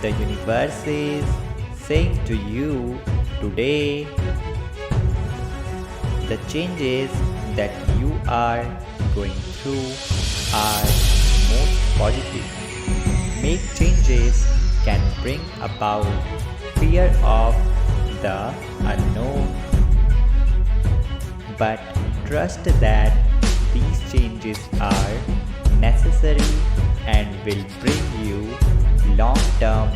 The universe is saying to you today, the changes that you are going through are most positive. Make changes can bring about fear of the unknown, but trust that these changes are necessary and will bring you long-term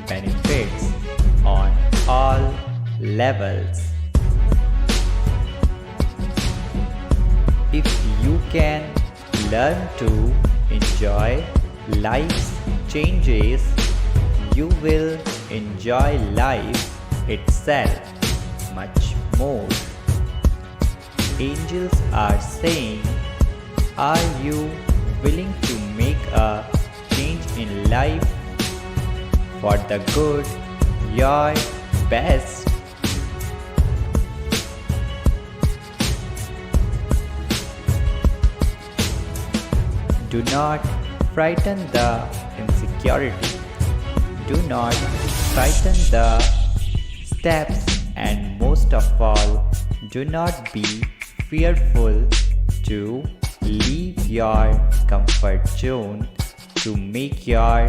benefits on all levels. If you can learn to enjoy life's changes, you will enjoy life itself much more. Angels are saying, are you willing to make a change in life for the good, your best? Do not frighten the insecurity. Do not frighten the steps, and most of all, do not be fearful to leave your comfort zone to make your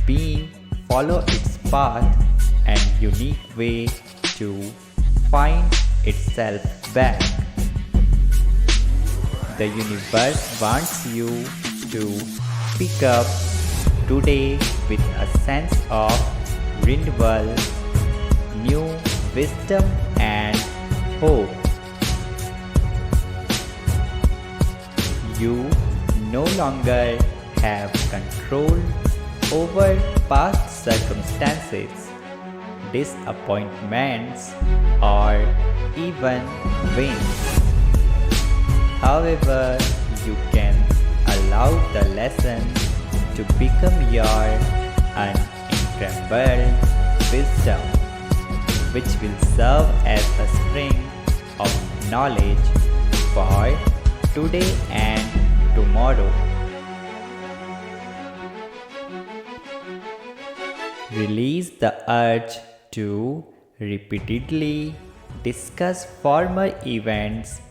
being follow its path and unique way to find itself back. The universe wants you to pick up today with a sense of renewal, new wisdom and hope. You no longer have control over past circumstances, disappointments, or even wins. However, you can allow the lesson to become your unencumbered wisdom, which will serve as a spring of knowledge for today and tomorrow. Release the urge to repeatedly discuss former events